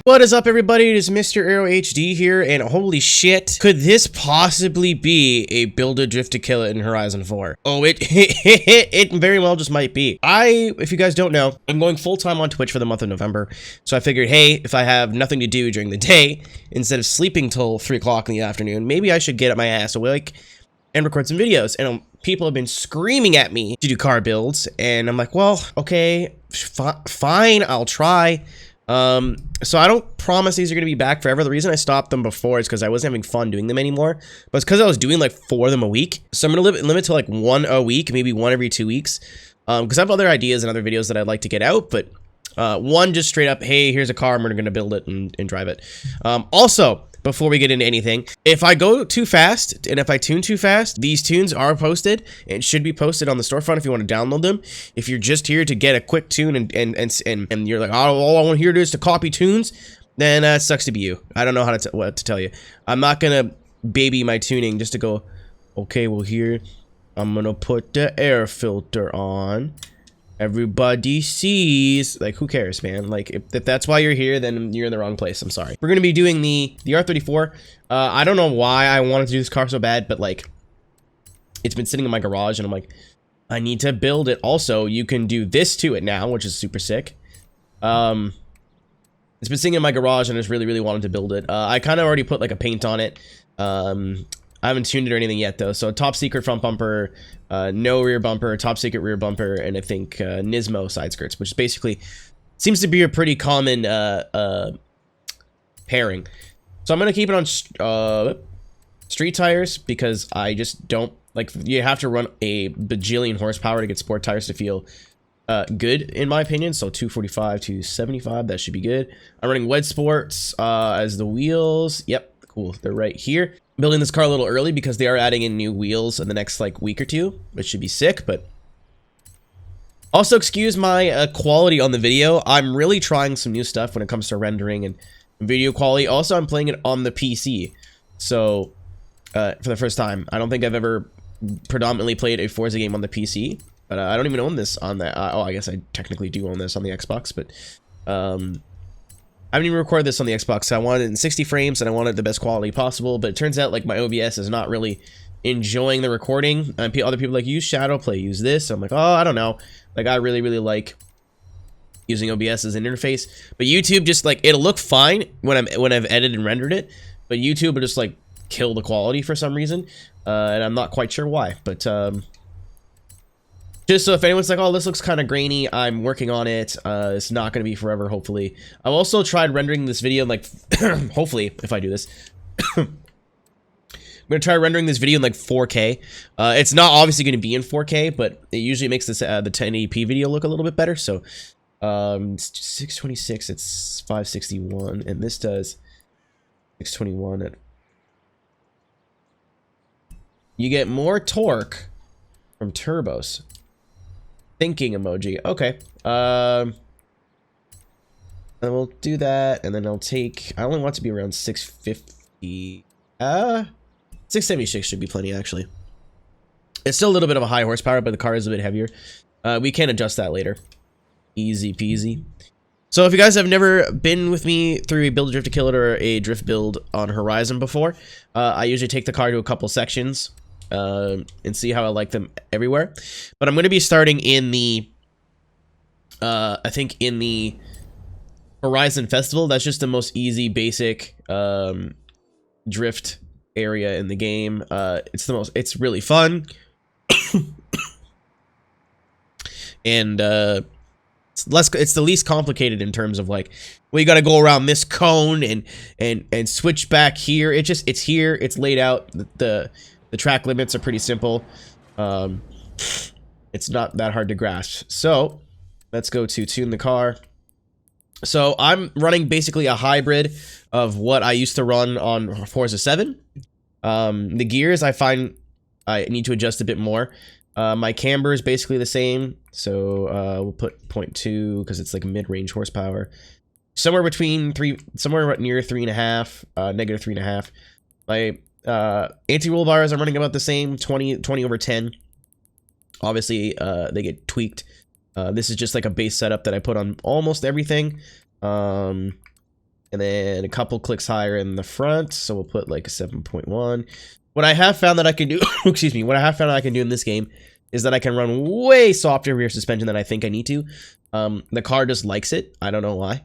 What is up, everybody? It is MrAeroHD here, and holy shit, could this possibly be a build a drift to kill it in Horizon 4? Oh, it very well just might be. If you guys don't know, I'm going full-time on Twitch for the month of November, so I figured, hey, if I have nothing to do during the day, instead of sleeping till 3 o'clock in the afternoon, maybe I should get my ass awake and record some videos. And people have been screaming at me to do car builds, and I'm like, well, okay, fine, I'll try. So I don't promise these are going to be back forever. The reason I stopped them before is because I wasn't having fun doing them anymore, but it's because I was doing like 4 of them a week. So I'm going to limit to like 1 a week, maybe 1 every 2 weeks. Because I have other ideas and other videos that I'd like to get out, but one just straight up, hey, here's a car, and we're going to build it and drive it. Also, before we get into anything, if I go too fast and if I tune too fast, these tunes are posted and should be posted on the storefront if you want to download them. If you're just here to get a quick tune and you're like, oh, all I want to hear is to copy tunes, then it sucks to be you. I don't know what to tell you. I'm not gonna baby my tuning just to go, okay, well here I'm gonna put the air filter on. Everybody sees, like, who cares, man? Like, if that's why you're here, then you're in the wrong place. I'm sorry. We're gonna be doing the R34. I don't know why I wanted to do this car so bad, but like, it's been sitting in my garage, and I'm like, I need to build it. Also, you can do this to it now, which is super sick. It's been sitting in my garage, and I just really wanted to build it. I kind of already put like a paint on it. I haven't tuned it or anything yet, though. So top secret front bumper, no rear bumper, top secret rear bumper, and I think Nismo side skirts, which basically seems to be a pretty common pairing. So I'm gonna keep it on street tires because I just don't like. You have to run a bajillion horsepower to get sport tires to feel good, in my opinion. So 245 to 75, that should be good. I'm running Wed Sports as the wheels. Yep, cool. They're right here. Building this car a little early because they are adding in new wheels in the next like week or two, which should be sick. But also excuse my quality on the video. I'm really trying some new stuff when it comes to rendering and video quality. Also, I'm playing it on the PC, so for the first time. I don't think I've ever predominantly played a Forza game on the PC, but I don't even own this on that. Oh, I guess I technically do own this on the Xbox, but I haven't even recorded this on the Xbox. So I wanted it in 60 frames, and I wanted the best quality possible, but it turns out like my OBS is not really enjoying the recording. And other people like, use Shadowplay, use this. I'm like, oh, I don't know. Like, I really like using OBS as an interface, but YouTube just like, it'll look fine when I've edited and rendered it, but YouTube will just like kill the quality for some reason, and I'm not quite sure why. But just so if anyone's like, oh, this looks kind of grainy, I'm working on it. It's not going to be forever, hopefully. I've also tried rendering this video, like, hopefully, if I do this. I'm going to try rendering this video in, like, 4K. It's not obviously going to be in 4K, but it usually makes this the 1080p video look a little bit better. So, it's 626, it's 561, and this does 621. You get more torque from turbos. Thinking emoji. Okay. And we'll do that, and then I'll take. I only want to be around 650. 676 should be plenty, actually. It's still a little bit of a high horsepower, but the car is a bit heavier. We can adjust that later. Easy peasy. So if you guys have never been with me through a build a drift to kill it or a drift build on Horizon before, I usually take the car to a couple sections and see how I like them everywhere. But I'm going to be starting in the I think in the Horizon Festival. That's just the most easy basic drift area in the game. It's really fun. And it's the least complicated in terms of like, well, you got to go around this cone and switch back here. It's here, it's laid out. The track limits are pretty simple. It's not that hard to grasp. So let's go to tune the car. So I'm running basically a hybrid of what I used to run on Forza 7. The gears, I find I need to adjust a bit more. My camber is basically the same. So we'll put 0.2 because it's like mid-range horsepower. Somewhere between somewhere near 3.5, negative 3.5. My anti-roll bars I'm running about the same, 20/10. Obviously, they get tweaked. This is just like a base setup that I put on almost everything. and then a couple clicks higher in the front. So we'll put like a 7.1. What I have found that I can do, excuse me, what I have found that I can do in this game is that I can run way softer rear suspension than I think I need to. The car just likes it. I don't know why.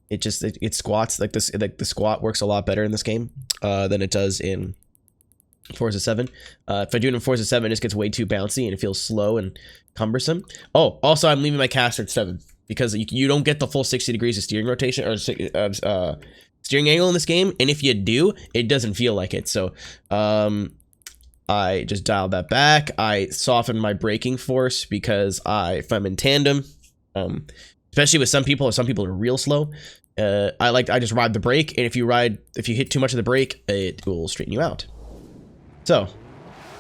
It squats like this. Like the squat works a lot better in this game than it does in Forza 7. If I do it in Forza 7, it just gets way too bouncy and it feels slow and cumbersome. Oh, also I'm leaving my caster at 7 because you don't get the full 60 degrees of steering rotation or steering angle in this game, and if you do, it doesn't feel like it. So I just dialed that back. I softened my braking force because if I'm in tandem, especially with some people are real slow, I just ride the brake, and if you hit too much of the brake, it will straighten you out. So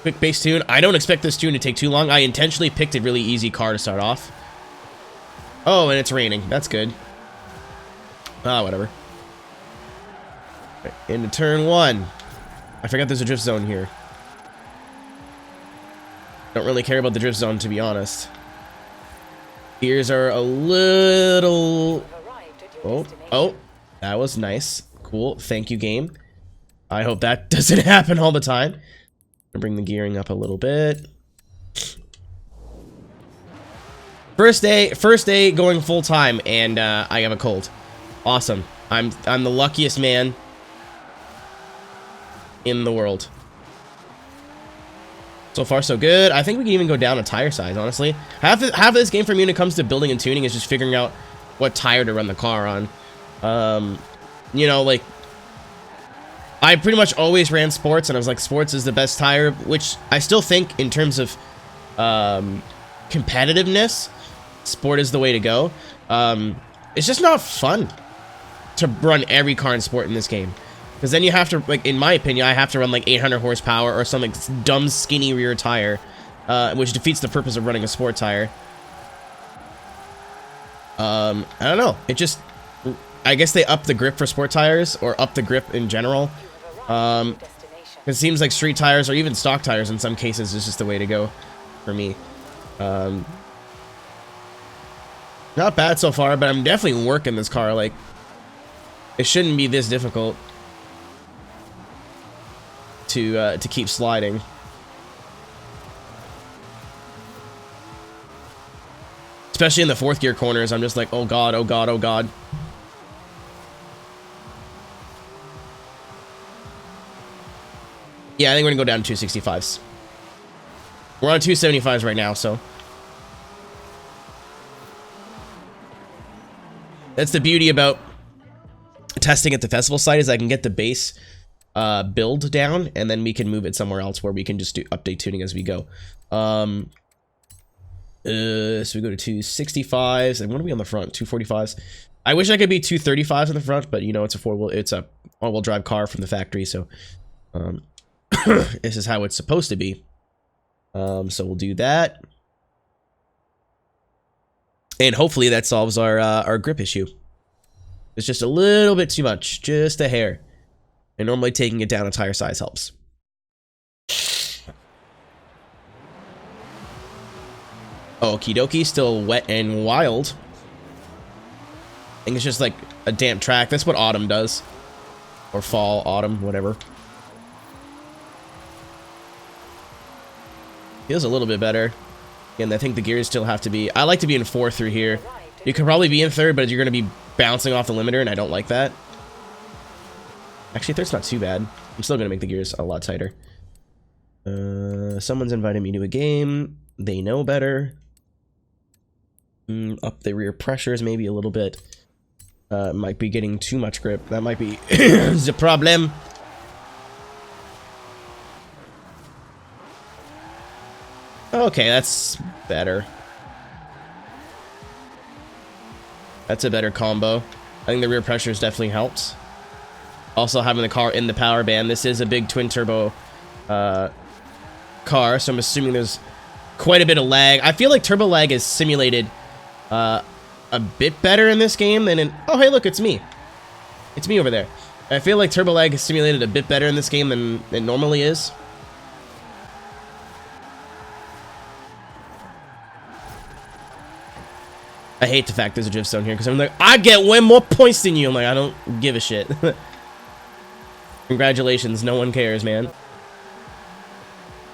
quick base tune. I don't expect this tune to take too long. I intentionally picked a really easy car to start off. Oh, and it's raining. That's good. Whatever. Right, into turn 1. I forgot there's a drift zone here. Don't really care about the drift zone, to be honest. Gears are a little... Oh, that was nice. Cool. Thank you, game. I hope that doesn't happen all the time. I'll bring the gearing up a little bit. First day going full time, and I have a cold. Awesome. I'm the luckiest man in the world. So far, so good. I think we can even go down a tire size, honestly. Half of this game for me when it comes to building and tuning is just figuring out what tire to run the car on. You know, like, I pretty much always ran sports, and I was like, sports is the best tire, which I still think in terms of competitiveness, sport is the way to go. It's just not fun to run every car in sport in this game. Because then you have to, like, in my opinion, I have to run like 800 horsepower or some like dumb skinny rear tire, which defeats the purpose of running a sport tire. I don't know. It just, I guess they up the grip for sport tires, or up the grip in general. It seems like street tires or even stock tires in some cases is just the way to go for me. Not bad so far, but I'm definitely working this car. Like, it shouldn't be this difficult to keep sliding. Especially in the 4th gear corners, I'm just like, oh god, oh god, oh god. Yeah, I think we're gonna go down to 265s. We're on 275s right now, so. That's the beauty about testing at the festival site, is I can get the base build down, and then we can move it somewhere else where we can just do update tuning as we go. So we go to 265s, and what are we on the front? 245s. I wish I could be 235s on the front, but you know, it's a all-wheel drive car from the factory, so this is how it's supposed to be. So we'll do that, and hopefully that solves our grip issue. It's just a little bit too much, just a hair. And normally taking it down a tire size helps. Okie dokie, still wet and wild. I think it's just like a damp track. That's what autumn does. Or fall, autumn, whatever. Feels a little bit better. Again, I think the gears still have to be... I like to be in 4th through here. You could probably be in 3rd, but you're going to be bouncing off the limiter, and I don't like that. Actually, 3rd's not too bad. I'm still going to make the gears a lot tighter. Someone's invited me to a game. They know better. Up the rear pressures maybe a little bit. Might be getting too much grip. That might be the problem. Okay, that's better. That's a better combo. I think the rear pressures definitely helps. Also, having the car in the power band. This is a big twin turbo car, so I'm assuming there's quite a bit of lag. I feel like turbo lag is simulated a bit better in this game than in... Oh, hey, look, it's me. It's me over there. I feel like turbo lag is simulated a bit better in this game than it normally is. I hate the fact there's a drift zone here because I'm like, I get way more points than you. I'm like, I don't give a shit. Congratulations, no one cares, man.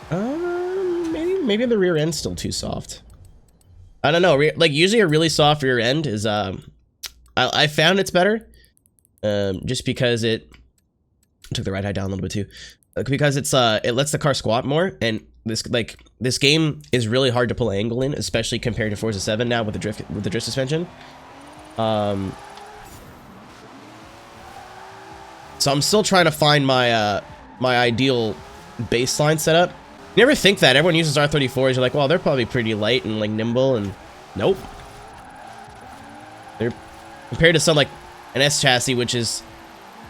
Maybe the rear end's still too soft. I don't know. Like usually a really soft rear end is I found it's better. Just because I took the right eye down a little bit too. Because it lets the car squat more, and this game is really hard to pull an angle in, especially compared to Forza 7 now with the drift suspension. So I'm still trying to find my my ideal baseline setup. You never think that everyone uses R34s. You're like, well, they're probably pretty light and like nimble, and nope. They're compared to some like an S chassis, which is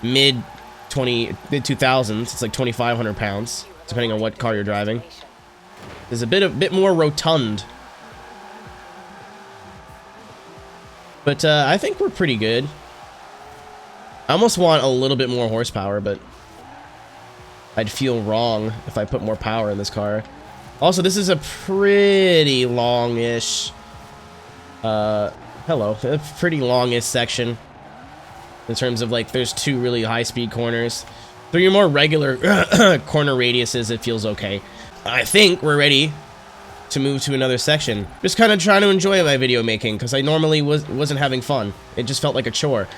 mid 2000s. It's like 2,500 pounds, depending on what car you're driving. There's a bit more rotund, but I think we're pretty good. I almost want a little bit more horsepower, but I'd feel wrong if I put more power in this car. Also, this is a pretty long-ish, a pretty longish section in terms of like there's 2 really high-speed corners. For your more regular corner radiuses, it feels okay. I think we're ready to move to another section. Just kind of trying to enjoy my video making because I normally wasn't having fun. It just felt like a chore,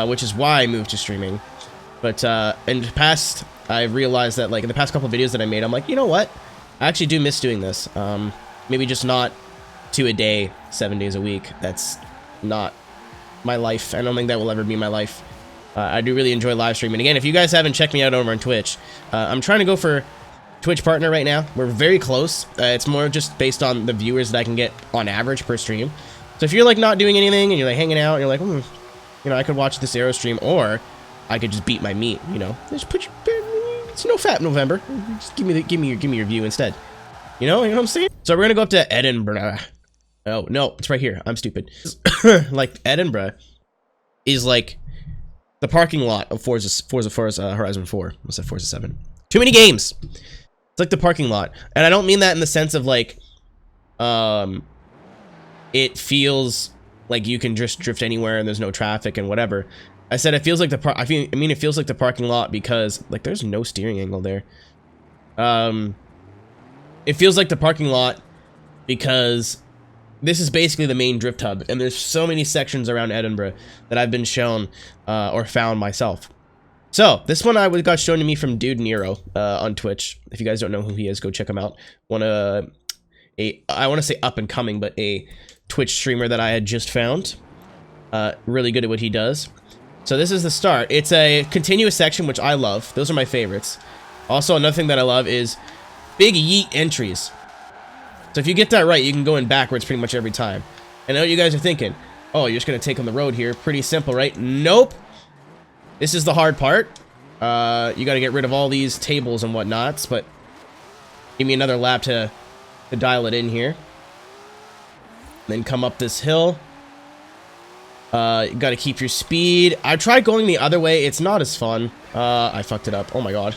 which is why I moved to streaming. But in the past, I realized that like in the past couple of videos that I made, I'm like, you know what? I actually do miss doing this. Maybe just not 2 a day, 7 days a week. That's not my life. I don't think that will ever be my life. I do really enjoy live streaming. Again, if you guys haven't checked me out over on Twitch, I'm trying to go for Twitch partner right now. We're very close. It's more just based on the viewers that I can get on average per stream. So if you're like not doing anything and you're like hanging out and you're like, you know, I could watch this Aero stream, or I could just beat my meat, you know. Just put your, it's no fat November. Just give me your view instead. You know what I'm saying? So we're gonna go up to Edinburgh. Oh no, it's right here. I'm stupid. Like Edinburgh is like the parking lot of Forza Horizon 4. What's that? Forza 7. Too many games. It's like the parking lot, and I don't mean that in the sense of like, it feels like you can just drift anywhere and there's no traffic and whatever. I said it feels like it feels like the parking lot because like there's no steering angle there. It feels like the parking lot because this is basically the main drift hub, and there's so many sections around Edinburgh that I've been shown or found myself. So this one got shown to me from Dude Nero on Twitch. If you guys don't know who he is, go check him out. I want to say up and coming, but a Twitch streamer that I had just found. Really good at what he does. So this is the start. It's a continuous section, which I love. Those are my favorites. Also, another thing that I love is big yeet entries. So if you get that right, you can go in backwards pretty much every time. And I know what you guys are thinking. Oh, you're just going to take on the road here. Pretty simple, right? Nope. This is the hard part. You got to get rid of all these tables and whatnots, but give me another lap to dial it in here. Then come up this hill. You got to keep your speed. I tried going the other way. It's not as fun. I fucked it up. Oh my god.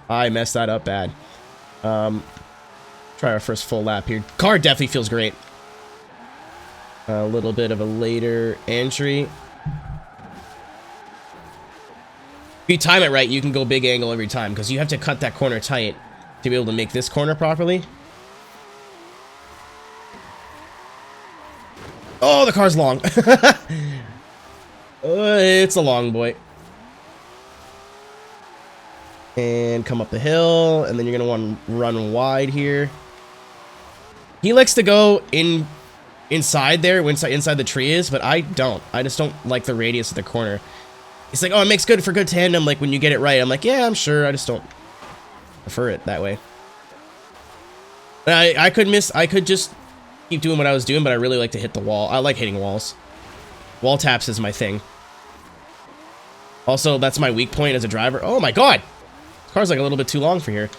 I messed that up bad. Try our first full lap here. Car definitely feels great. A little bit of a later entry. If you time it right, you can go big angle every time, because you have to cut that corner tight to be able to make this corner properly. Oh, the car's long. It's a long boy. And come up the hill, and then you're gonna want to run wide here. He likes to go inside there, inside the tree is, but I don't. I just don't like the radius of the corner. He's like, oh, it makes good for good tandem, like when you get it right. I'm like, yeah, I'm sure. I just don't prefer it that way. I could just keep doing what I was doing, but I really like to hit the wall. I like hitting walls. Wall taps is my thing. Also, that's my weak point as a driver. Oh my god! This car's like a little bit too long for here.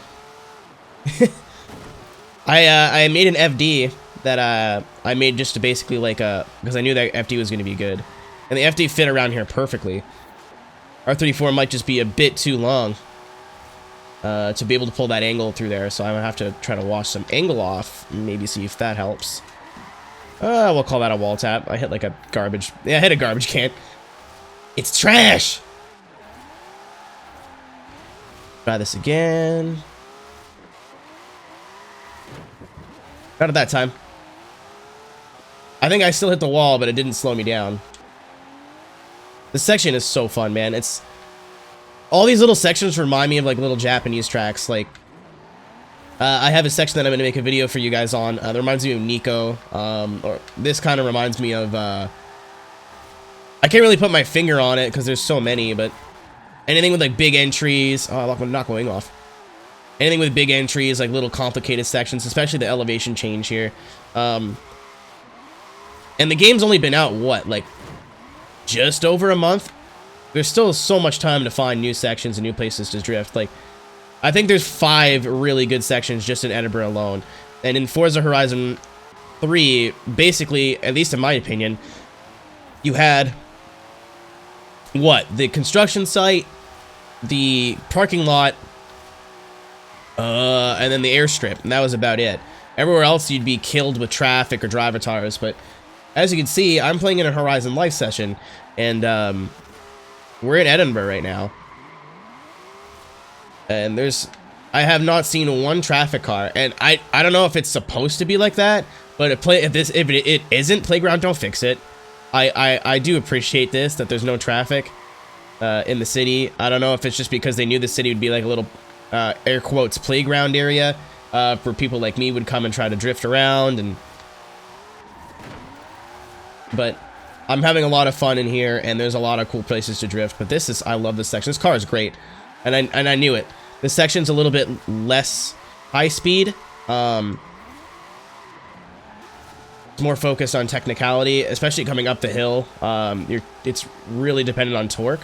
I made an FD that I made just to basically like because I knew that FD was going to be good, and the FD fit around here perfectly. R34 might just be a bit too long to be able to pull that angle through there, so I'm gonna have to try to wash some angle off, maybe see if that helps. We'll call that a wall tap. I hit like a garbage. Yeah, I hit a garbage can. It's trash. Try this again. Not at that time. I think I still hit the wall, but it didn't slow me down. This section is so fun, man. It's all these little sections remind me of like little Japanese tracks. Like, I have a section that I'm going to make a video for you guys on. That reminds me of Nico. Or this kind of reminds me of. I can't really put my finger on it because there's so many, but anything with like big entries. Oh, I'm not going off. Anything with big entries, like little complicated sections, especially the elevation change here. And the game's only been out, what, like just over a month? There's still so much time to find new sections and new places to drift. Like, I think there's 5 really good sections just in Edinburgh alone. And in Forza Horizon 3, basically, at least in my opinion, you had, what, the construction site, the parking lot, and then the airstrip, and that was about it. Everywhere else, you'd be killed with traffic or driver tires, but as you can see, I'm playing in a Horizon Life session, and we're in Edinburgh right now. And I have not seen one traffic car, and I don't know if it's supposed to be like that, but if it isn't, Playground don't fix it. I do appreciate this, that there's no traffic in the city. I don't know if it's just because they knew the city would be like a little air quotes playground area for people like me would come and try to drift around, but I'm having a lot of fun in here, and there's a lot of cool places to drift. But I love this section. This car is great, and I knew it. This section's a little bit less high speed. It's more focused on technicality, especially coming up the hill. It's really dependent on torque.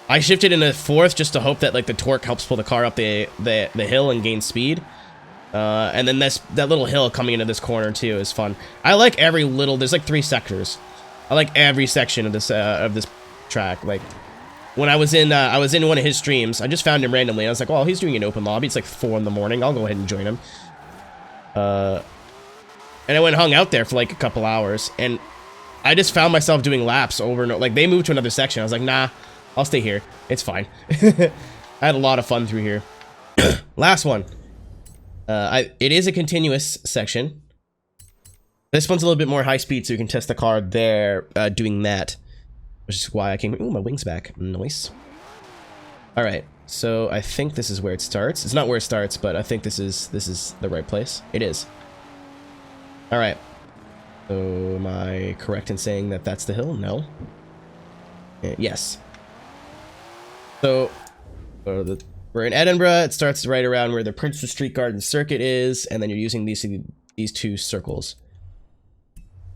I shifted into 4th just to hope that like the torque helps pull the car up the hill and gain speed. And then that little hill coming into this corner too is fun. I like every little. There's like 3 sectors. I like every section of this track. Like when I was in one of his streams, I just found him randomly. I was like, well, he's doing an open lobby. It's like 4 in the morning. I'll go ahead and join him. And I went and hung out there for like a couple hours, and I just found myself doing laps over and over. Like they moved to another section. I was like, nah, I'll stay here. It's fine. I had a lot of fun through here. Last one. It is a continuous section. This one's a little bit more high speed, so you can test the car there doing that. Which is why I came... Ooh, my wing's back. Nice. Alright, so I think this is where it starts. It's not where it starts, but I think this is the right place. It is. Alright. So, am I correct in saying that that's the hill? No. Yes. So, we're in Edinburgh. It starts right around where the Princess Street Garden Circuit is, and then you're using these 2 circles.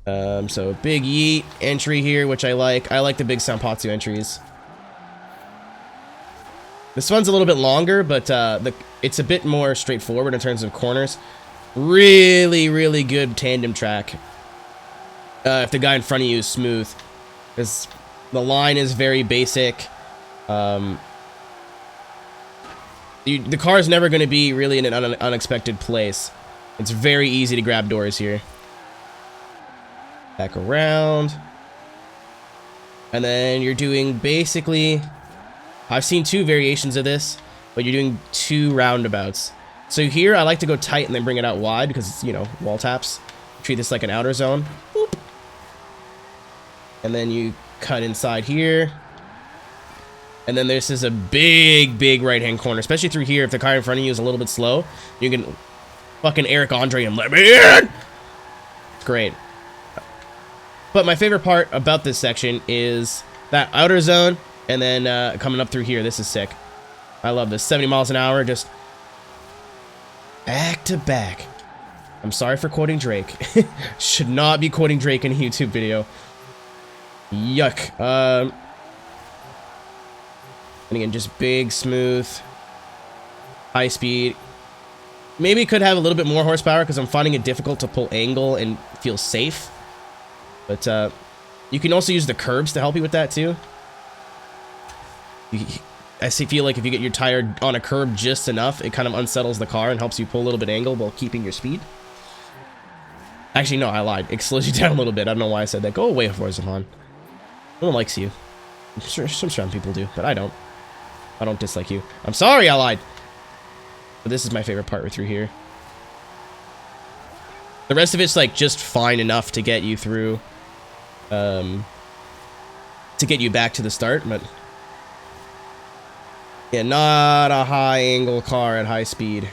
So big yeet entry here, which I like. I like the big Sanpatsu entries. This one's a little bit longer, but it's a bit more straightforward in terms of corners. Really, really good tandem track. If the guy in front of you is smooth, because the line is very basic. The car is never going to be really in an unexpected place. It's very easy to grab doors here. Back around. And then you're doing basically... I've seen 2 variations of this, but you're doing 2 roundabouts. So here, I like to go tight and then bring it out wide because it's, you know, wall taps. Treat this like an outer zone. Boop. And then you cut inside here. And then this is a big, big right-hand corner, especially through here. If the car in front of you is a little bit slow, you can fucking Eric Andre and let me in! It's great. But my favorite part about this section is that outer zone, and then coming up through here. This is sick. I love this. 70 miles an hour, just back to back. I'm sorry for quoting Drake. Should not be quoting Drake in a YouTube video. Yuck. And again, just big, smooth, high speed. Maybe could have a little bit more horsepower because I'm finding it difficult to pull angle and feel safe. But you can also use the curbs to help you with that too. I feel like if you get your tire on a curb just enough, it kind of unsettles the car and helps you pull a little bit angle while keeping your speed. Actually, no, I lied. It slows you down a little bit. I don't know why I said that. Go away, Forza. No one likes you. I'm sure some people do, but I don't. I don't dislike you. I'm sorry I lied. But this is my favorite part through here. The rest of it's like just fine enough to get you through, to get you back to the start, but yeah, not a high angle car at high speed.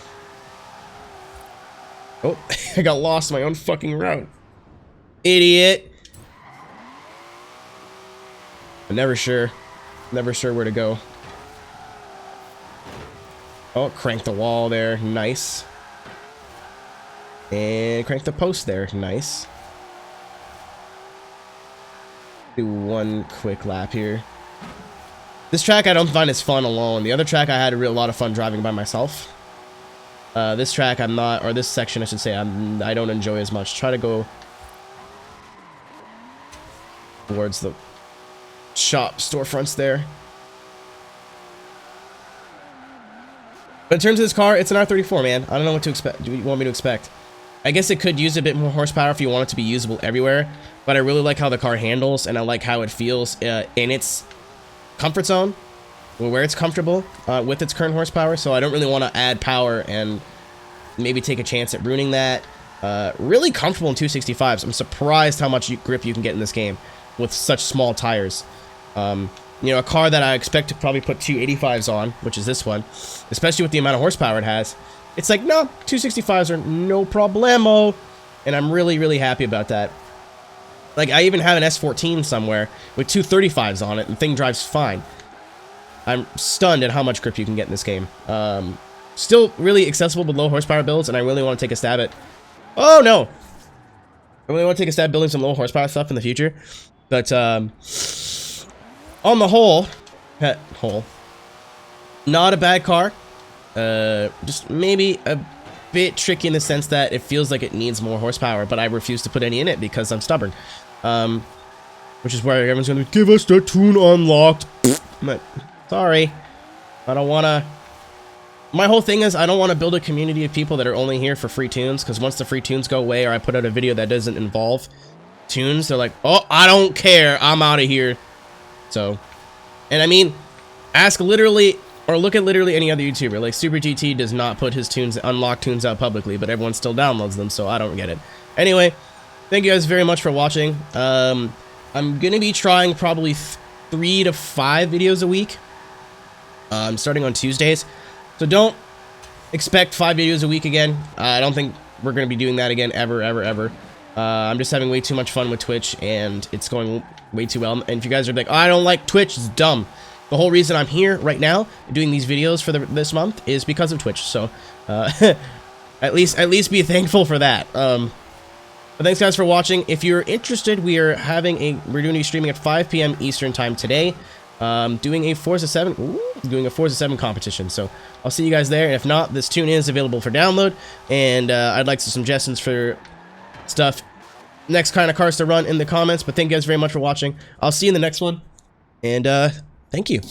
Oh, I got lost in my own fucking route. Idiot. I'm never sure where to go. Oh, crank the wall there, nice. And crank the post there, nice. Do one quick lap here. This track I don't find as fun alone. The other track I had a lot of fun driving by myself. This track I'm not, or this section I should say, I don't enjoy as much. Try to go towards the shop storefronts there. But in terms of this car, it's an R34, man. I don't know what to expect. Do you want me to expect? I guess it could use a bit more horsepower if you want it to be usable everywhere. But I really like how the car handles, and I like how it feels in its comfort zone, where it's comfortable with its current horsepower. So I don't really want to add power and maybe take a chance at ruining that. Really comfortable in 265s. I'm surprised how much grip you can get in this game with such small tires. You know, a car that I expect to probably put 285s on, which is this one, especially with the amount of horsepower it has. It's like, no, 265s are no problemo, and I'm really, really happy about that. Like, I even have an S14 somewhere with 235s on it, and the thing drives fine. I'm stunned at how much grip you can get in this game. Still really accessible with low horsepower builds, and I really want to take a stab at... Oh, no! I really want to take a stab at building some low horsepower stuff in the future. But, on the whole, not a bad car. Just maybe a bit tricky in the sense that it feels like it needs more horsepower, but I refuse to put any in it because I'm stubborn. Which is why everyone's gonna give us the tune unlocked. But, sorry, I don't wanna. My whole thing is I don't want to build a community of people that are only here for free tunes, because once the free tunes go away, or I put out a video that doesn't involve tunes, they're like, oh, I don't care, I'm out of here. So, and I mean, ask literally, or look at literally any other YouTuber. Like, Super GT does not put his tunes, unlock tunes out publicly, but everyone still downloads them, so I don't get it. Anyway, thank you guys very much for watching. I'm gonna be trying probably 3 to 5 videos a week. Starting on Tuesdays. So don't expect 5 videos a week again. I don't think we're gonna be doing that again ever. I'm just having way too much fun with Twitch, and it's going way too well. And if you guys are like, oh, I don't like Twitch, it's dumb. The whole reason I'm here right now doing these videos for this month is because of Twitch. So at least be thankful for that. But thanks guys for watching. If you're interested, we're doing a streaming at 5 p.m. Eastern time today. Doing a Forza 7 competition. So I'll see you guys there. And if not, this tune is available for download, and I'd like some suggestions for stuff, next kind of cars to run in the comments. But thank you guys very much for watching. I'll see you in the next one, and thank you.